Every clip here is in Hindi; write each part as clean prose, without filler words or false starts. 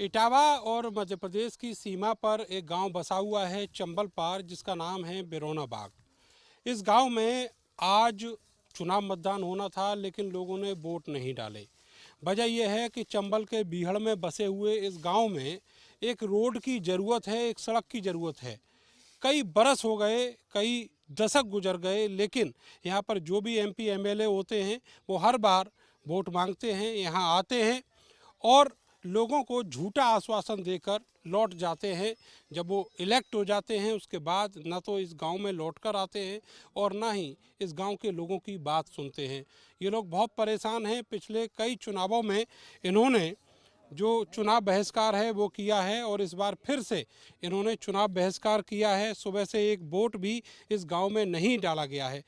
इटावा और मध्य प्रदेश की सीमा पर एक गांव बसा हुआ है चंबल पार, जिसका नाम है बिरोना बाग। इस गांव में आज चुनाव मतदान होना था, लेकिन लोगों ने वोट नहीं डाले। वजह यह है कि चंबल के बीहड़ में बसे हुए इस गांव में एक रोड की ज़रूरत है, एक सड़क की ज़रूरत है। कई बरस हो गए, कई दशक गुजर गए, लेकिन यहाँ पर जो भी एमपी एमएलए होते हैं वो हर बार वोट मांगते हैं, यहाँ आते हैं और लोगों को झूठा आश्वासन देकर लौट जाते हैं। जब वो इलेक्ट हो जाते हैं उसके बाद न तो इस गांव में लौट कर आते हैं और ना ही इस गांव के लोगों की बात सुनते हैं। ये लोग बहुत परेशान हैं। पिछले कई चुनावों में इन्होंने जो चुनाव बहिष्कार है वो किया है और इस बार फिर से इन्होंने चुनाव बहिष्कार किया है। सुबह से एक वोट भी इस गांव में नहीं डाला गया है।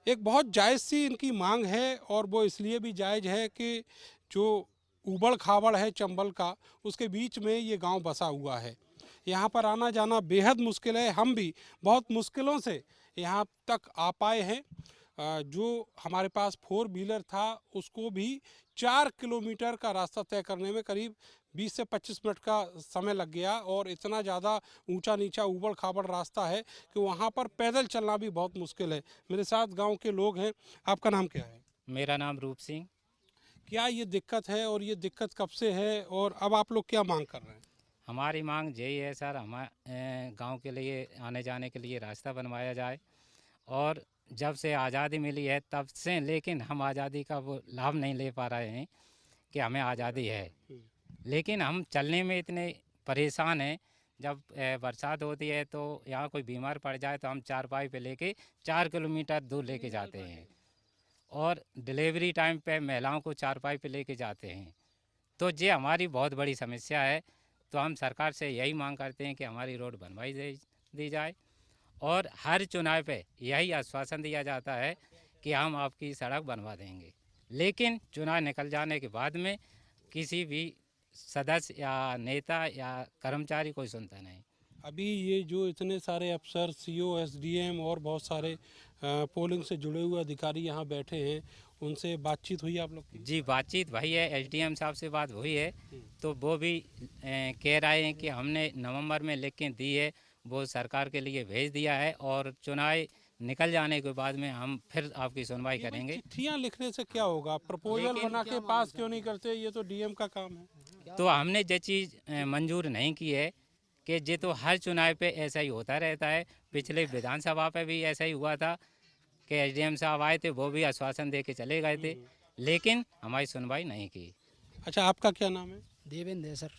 एक बहुत जायज़ सी इनकी मांग है और वो इसलिए भी जायज़ है कि जो ऊबड़ खाबड़ है चंबल का, उसके बीच में ये गांव बसा हुआ है। यहाँ पर आना जाना बेहद मुश्किल है। हम भी बहुत मुश्किलों से यहाँ तक आ पाए हैं। जो हमारे पास 4 व्हीलर था उसको भी 4 किलोमीटर का रास्ता तय करने में करीब 20 से 25 मिनट का समय लग गया और इतना ज़्यादा ऊंचा नीचा ऊबड़ खाबड़ रास्ता है कि वहाँ पर पैदल चलना भी बहुत मुश्किल है। मेरे साथ गांव के लोग हैं। आपका नाम क्या है? मेरा नाम रूप सिंह। क्या ये दिक्कत है और ये दिक्कत कब से है और अब आप लोग क्या मांग कर रहे हैं? हमारी मांग यही है सर, हमारे गांव के लिए आने जाने के लिए रास्ता बनवाया जाए। और जब से आज़ादी मिली है तब से, लेकिन हम आज़ादी का वो लाभ नहीं ले पा रहे हैं कि हमें आज़ादी है, लेकिन हम चलने में इतने परेशान हैं। जब बरसात होती है तो यहाँ कोई बीमार पड़ जाए तो हम चारपाई पे लेके 4 किलोमीटर दूर लेके जाते हैं और डिलीवरी टाइम पे महिलाओं को चारपाई पे लेके जाते हैं। तो ये हमारी बहुत बड़ी समस्या है। तो हम सरकार से यही मांग करते हैं कि हमारी रोड बनवाई दी जाए और हर चुनाव पे यही आश्वासन दिया जाता है कि हम आपकी सड़क बनवा देंगे, लेकिन चुनाव निकल जाने के बाद में किसी भी सदस्य या नेता या कर्मचारी कोई सुनता नहीं। अभी ये जो इतने सारे अफसर सीओ एसडीएम और बहुत सारे पोलिंग से जुड़े हुए अधिकारी यहाँ बैठे हैं, उनसे बातचीत हुई आप लोग की? जी, बातचीत वही है, एसडीएम साहब से बात हुई है। तो वो भी कह रहे हैं कि हमने नवंबर में लिख के दी है, वो सरकार के लिए भेज दिया है और चुनाव निकल जाने के बाद में हम फिर आपकी सुनवाई ये भाई करेंगे। चिट्ठियाँ लिखने से क्या होगा? प्रपोजल लेकिन बना के पास क्यों नहीं करते? ये तो डीएम का काम है। तो हमने ये चीज़ मंजूर नहीं की है कि ये तो हर चुनाव पे ऐसा ही होता रहता है। पिछले विधानसभा पे भी ऐसा ही हुआ था कि एसडीएम साहब आए थे, वो भी आश्वासन दे के चले गए थे, लेकिन हमारी सुनवाई नहीं की। अच्छा, आपका क्या नाम है? देवेंद्र है सर।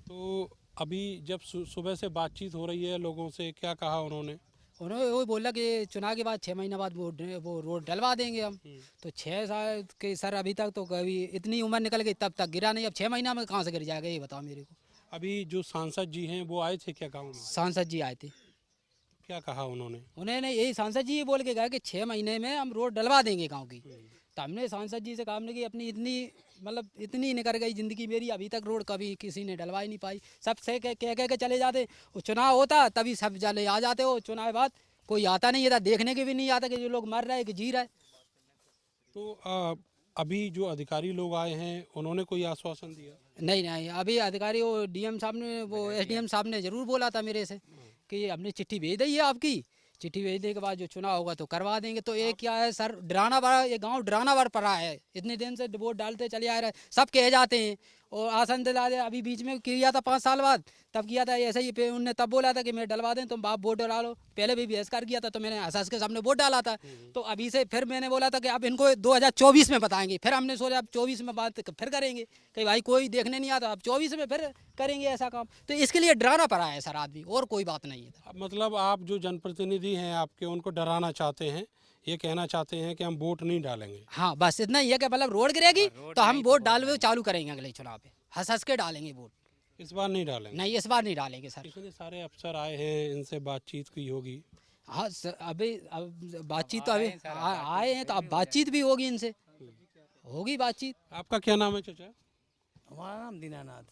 तो अभी जब सुबह से बातचीत हो रही है लोगों से, क्या कहा उन्होंने? उन्होंने वो बोला कि चुनाव के बाद 6 महीने बाद वो रोड डलवा देंगे हम। तो 6 साल के सर अभी तक तो कभी इतनी उम्र निकल गई तब तक गिरा नहीं। अब 6 महीना में कहाँ से गिर जाएगा, ये बताओ मेरे को। अभी जो सांसद जी हैं वो आए थे क्या गाँव में? सांसद जी आए थे। क्या कहा उन्होंने? उन्होंने यही सांसद जी ये बोल के गए कि 6 महीने में हम रोड डलवा देंगे गाँव की। तो हमने सांसद जी से काम नहीं की। अपनी इतनी मतलब इतनी निकल गई ज़िंदगी मेरी, अभी तक रोड कभी किसी ने डलवा ही नहीं पाई। सब से कह के चले जाते। वो चुनाव होता तभी सब जले आ जाते हो, चुनाव बाद कोई आता नहीं था, देखने के भी नहीं आता कि जो लोग मर रहे हैं कि जी रहे। तो अभी जो अधिकारी लोग आए हैं उन्होंने कोई आश्वासन दिया? नहीं नहीं, अभी अधिकारी वो डीएम साहब ने, वो एसडीएम साहब ने ज़रूर बोला था मेरे से कि हमने चिट्ठी भेज दी है आपकी। चिट्ठी भेजने के बाद जो चुनाव होगा तो करवा देंगे। तो ये क्या है सर, डराना बड़ा, ये गांव डराना बड़ा पड़ा है। इतने दिन से वोट डालते चले आ रहे, सब कह जाते हैं और आसन दिला दे। अभी बीच में किया था 5 साल बाद, तब किया था ऐसे ही। उनने तब बोला था कि मैं डलवा दें, तुम बाप वोट डालो। पहले भी बहिष्कार किया था तो मैंने हंस के सामने वोट डाला था। तो अभी से फिर मैंने बोला था कि अब इनको 2024 में बताएंगे। फिर हमने सोचा अब 24 में बात फिर करेंगे कि भाई कोई देखने नहीं आता, अब 24 में फिर करेंगे ऐसा काम। तो इसके लिए डराना पड़ा है सर आदमी, और कोई बात नहीं है। मतलब आप जो जनप्रतिनिधि हैं आपके, उनको डराना चाहते हैं, ये कहना चाहते हैं कि हम वोट नहीं डालेंगे? हाँ बस इतना ही है कि मतलब रोड गिरेगी तो हम वोट डाल चालू करेंगे अगले चुनाव पे, हंस हंस के डालेंगे वोट। इस बार नहीं डालेंगे? नहीं, इस बार नहीं डालेंगे सर। इतने सारे अफसर आए हैं, इनसे बातचीत की होगी? हाँ सर, अभी अब बातचीत तो अभी आए हैं तो अब बातचीत भी होगी इनसे, होगी बातचीत। आपका क्या नाम है चाचा? हमारा नाम दीनानाथ।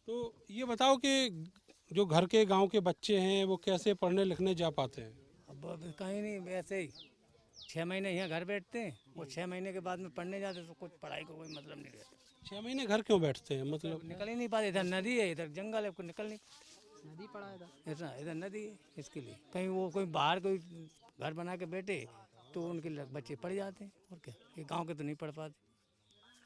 तो ये बताओ कि जो घर के गांव के बच्चे हैं वो कैसे पढ़ने लिखने जा पाते हैं? अब कहीं नहीं, वैसे ही 6 महीने यहाँ घर बैठते हैं और 6 महीने के बाद में पढ़ने जाते तो कुछ पढ़ाई का कोई मतलब नहीं रहता। 6 महीने घर क्यों बैठते हैं मतलब? निकल ही नहीं पाते, इधर नदी है, इधर जंगल है, कोई निकल नहीं नदी पड़ा है इधर। इतना, इधर नदी है, इसके लिए कहीं वो कोई बाहर कोई घर बना के बैठे तो उनके बच्चे पड़ जाते हैं, और क्या, ये गांव के तो नहीं पढ़ पाते।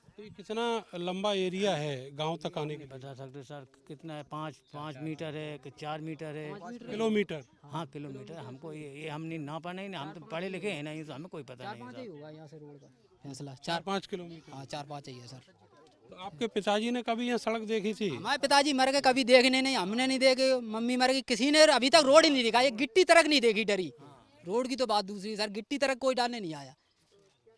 तो ये कितना लंबा एरिया है गांव तक आने के लिए? बता सकते सर कितना है, 5 मीटर है कि 4 मीटर है, किलोमीटर? हाँ किलोमीटर। हमको ये हम नहीं नापा नहीं ना, हम तो पढ़े लिखे हैं नहीं, तो हमें कोई पता नहीं 4-5 है ही सर। होगा यहाँ से रोड का फैसला। 4-5 किलोमीटर? हाँ 4-5 ही है सर। तो आपके पिताजी ने कभी यहाँ सड़क देखी थी? हमारे पिताजी मर गए, कभी देखने नहीं, हमने नहीं देखे, मम्मी मर गई, किसी ने अभी तक रोड ही नहीं दिखा, ये गिट्टी तक नहीं देखी डरी। रोड की तो बात दूसरी सर, गिट्टी तक कोई डालने नहीं आया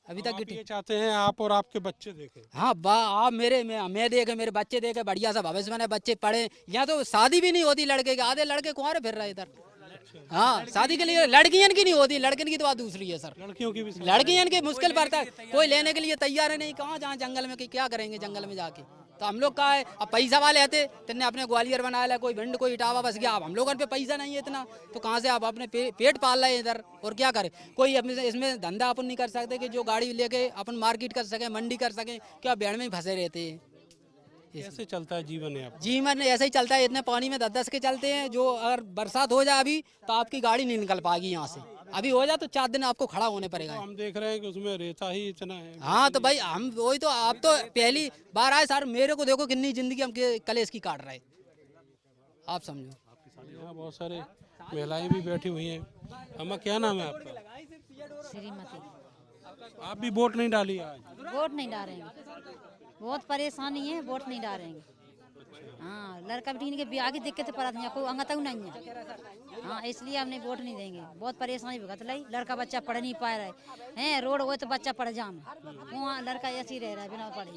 अभी तक आप गिट्टी। ये चाहते हैं आप और आपके बच्चे देखें? हाँ आप मैं देखे, मेरे बच्चे देखे, बढ़िया सा भविष्य बने, बच्चे पढ़े। यहाँ तो शादी भी नहीं होती लड़के की, आधे लड़के कुंवारे फिर रहे इधर। हाँ शादी के लिए लड़कियन की नहीं होती, लड़कियन की तो बात दूसरी है सर। लड़कियों की भी? लड़कियन की मुश्किल पड़ता है, कोई लेने के लिए तैयार है नहीं, कहाँ जहाँ जंगल में क्या करेंगे जंगल में जाके। तो हम लोग का है, अब पैसा वाले आते तेने अपने ग्वालियर बनाया ला, कोई भिंड कोई इटावा बस गया। अब हम लोगों पे पैसा नहीं है इतना, तो कहाँ से आप अपने पेट पाल रहे हैं इधर, और क्या करें। कोई अपने इसमें धंधा अपन नहीं कर सकते कि जो गाड़ी लेके अपन मार्केट कर सके, मंडी कर सके, क्या भेड़ में ही फंसे रहते हैं। कैसे चलता है जीवन है आप? जीवन ऐसे ही चलता है, इतने पानी में 10-10 के चलते हैं। जो अगर बरसात हो जाए अभी तो आपकी गाड़ी नहीं निकल पाएगी यहाँ से, अभी हो जाए तो 4 दिन आपको खड़ा होने पड़ेगा। तो हम देख रहे हैं कि उसमें रेता ही इतना है। हाँ तो भाई हम वही तो, आप तो पहली बार आए सर, मेरे को देखो कितनी जिंदगी हम कलेश की काट रहे, आप समझो। यहाँ बहुत सारे महिलाएं भी बैठी हुई हैं। अम्मा क्या नाम है आपका? श्रीमती। आप भी वोट नहीं डाली आज? वोट नहीं डालेंगे, बहुत परेशानी है, वोट नहीं डालेंगे। हाँ लड़का बेटी के ब्याह की दिक्कत पड़ा था, कोई अंगा तक नहीं है। हाँ इसलिए हमने वोट नहीं देंगे, बहुत परेशानी भुगत लाई। लड़का बच्चा पढ़ नहीं पा रहा है, रोड हो तो बच्चा पढ़ जाम, वहाँ लड़का ऐसे ही रह रहा है बिना पढ़े।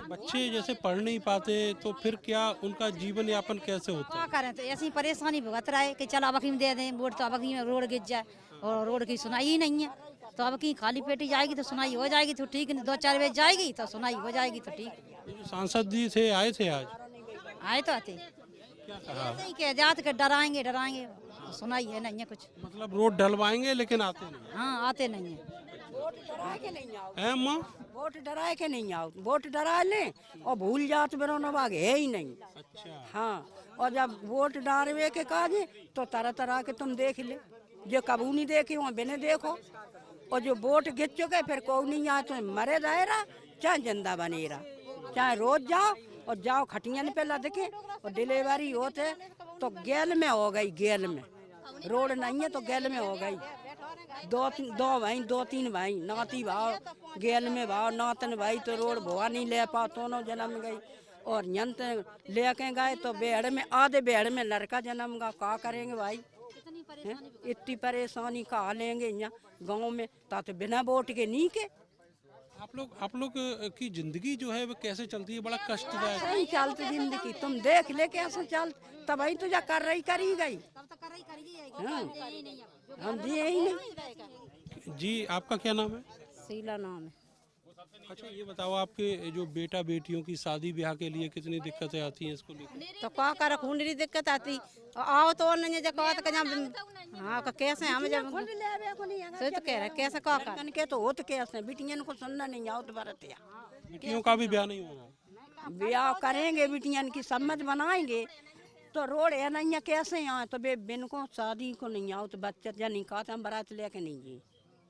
बच्चे जैसे पढ़ नहीं पाते तो फिर क्या उनका जीवन यापन कैसे होता क्या है? करें, तो ऐसी परेशानी भुगत रहा है कि चल अब में दे दें वोट, तो अब में रोड गिर जाए, और रोड की सुनाई ही नहीं है। तो अब की खाली पेटी जाएगी तो सुनाई हो जाएगी तो ठीक, 2-4 बजे जाएगी तो सुनाई हो जाएगी तो ठीक। ये जो सांसद जी थे आए थे आज, आए तो आते क्या कहा? ऐसे ही कह जात के डराएंगे सुनाई है नहीं है कुछ। मतलब रोड डलवाएंगे लेकिन आते नहीं हाँ आते नहीं है। है अम्मा? वोट डराए के नहीं आओ, वोट डरा ले और भूल जाओ तो बेरोना बाग है ही नहीं। अच्छा। हाँ और जब वोट डालवे के काजे तो तरह तरह के तुम देख ले, जो कबू नहीं देखे वहाँ बिने देखो, और जो वोट गिर चुके फिर को नहीं आए तो मरे रहेरा चाहे जिंदा बनेरा, चाहे रोज जाओ और जाओ खटियान पे लदके, और डिलीवरी होते तो गेल में हो गई, गेल में रोड नहीं है तो गेल में हो गई। 2-3 भाई नाती भाव गेल में भाव, नातन भाई तो रोड भुआ नहीं ले पाओ, दोनों जन्म गई। और यंत लेके गए तो बेड़ में, आधे बेड़ में लड़का जन्म गा, क्या करेंगे भाई। हैं? इतनी परेशानी कहा लेंगे यहाँ गांव में, ताते बिना वोट के नहीं के। आप लोग की जिंदगी जो है वो कैसे चलती है? बड़ा कष्टदायक। नहीं चलती जिंदगी, तुम देख ले कैसे चल, तभी तुझा कर रही करी गई। हाँ, हम दिए ही नहीं। जी आपका क्या नाम है? शीला नाम है। अच्छा ये बताओ, आपके जो बेटा बेटियों की शादी ब्याह के लिए कितनी दिक्कतें आती हैं इसको लेकर? तो क्या कर खूंडरी दिक्कत आती, आओ तो नहीं जब कहत के जब हाँ कैसे हम जब तो कह रहे कैसे क्या कर लड़कन के तो होत कैसे, बिटियन को सुनना नहीं आओ तो बरतिया। बेटियों का भी ब्याह नहीं होगा? ब्याह करेंगे बिटियन की सम्मत बनाएंगे तो रोड है नहीं है कैसे यहाँ, तो बे बिन को शादी को नहीं आओ तो बच्चा या नहीं कहा हम बारात लेके नहीं जी,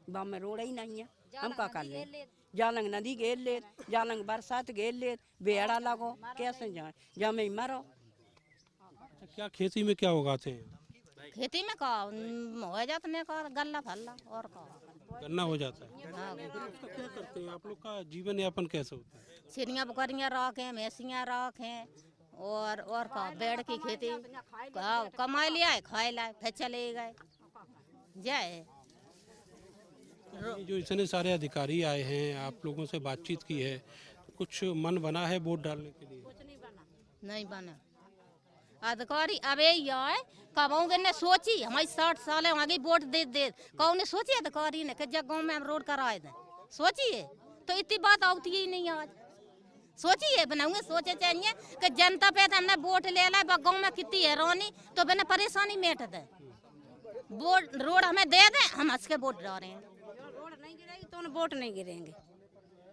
बा में रोड ही नहीं है, हम क्या कर ले। जालंग नदी घेर ले, जालंग बरसात घेर ले, बेड़ा लगो कैसे जाए, जा में मरो। अच्छा क्या खेती में क्या उगाते हैं? खेती में का हो जाता में का गल्ला फल्ला और का गन्ना हो जाता है। हाँ उसका क्या करते हैं आप लोग का जीवन यापन कैसे होता है? चिड़िया बकरियाँ रखें, भैंसियाँ रखें, और का बेड़ की खेती कमाई लिया है, खाए लाए फिर चले गए जाए। ये जो इतने सारे अधिकारी आए हैं, आप लोगों से बातचीत की है, तो कुछ मन बना है वोट डालने के लिए? नहीं बना अधिकारी अब यही है, कब ने सोची हमारी 60 साल है आगे वोट दे कौन ने सोची अधिकारी ने कि जब गाँव में हम रोड कराए दें, सोचिए तो इतनी बात आती ही नहीं आज। सोचिए बनाऊंगे, सोचे चाहिए कि जनता पे तो हमने वोट ले ला, गाँव में कितनी हैरानी तो बिना परेशानी मेट दे, वोट रोड हमें दे दें, हम हंस के वोट डाल रहे हैं। रोड नहीं गिरेगी तो वोट नहीं गिरेंगे,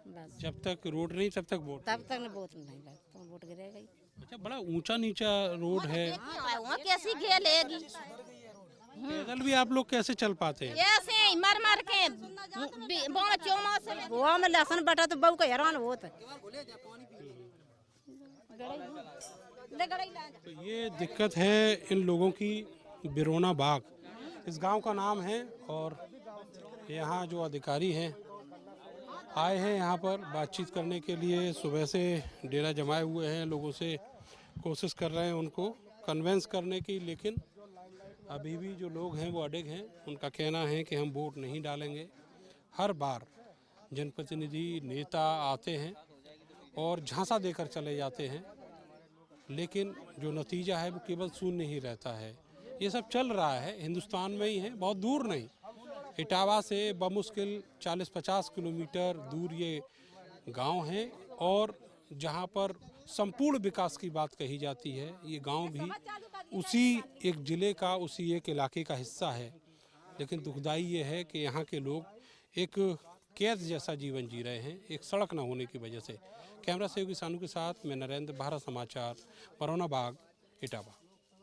बस जब तक रोड नहीं तब तक वोट तब तक वोट नहीं, बस तो वोट गिरेगा ही। अच्छा, बड़ा ऊंचा नीचा रोड है, वहाँ कैसी घेलेगी, पैदल भी आप लोग कैसे चल पाते हैं? कैसे मर मर के बोना चोमा से वो में लहसुन बटा तो बहू का हैरान होता है। तो ये दिक्कत है इन लोगों की। बिरोना बाग इस गांव का नाम है, और यहाँ जो अधिकारी हैं आए हैं यहाँ पर बातचीत करने के लिए। सुबह से डेरा जमाए हुए हैं, लोगों से कोशिश कर रहे हैं उनको कन्वेंस करने की, लेकिन अभी भी जो लोग हैं वो अडिग हैं। उनका कहना है कि हम वोट नहीं डालेंगे। हर बार जनप्रतिनिधि नेता आते हैं और झांसा देकर चले जाते हैं, लेकिन जो नतीजा है वो केवल शून्य ही रहता है। ये सब चल रहा है हिंदुस्तान में ही है, बहुत दूर नहीं। इटावा से बमुश्किल 40-50 किलोमीटर दूर ये गांव है, और जहां पर संपूर्ण विकास की बात कही जाती है, ये गांव भी उसी एक ज़िले का, उसी एक इलाके का हिस्सा है। लेकिन दुखदाई ये है कि यहाँ के लोग एक कैद जैसा जीवन जी रहे हैं, एक सड़क न होने की वजह से। कैमरा सहयोगी सानू के साथ मैं नरेंद्र, भारत समाचार, बरौना बाग, इटावा।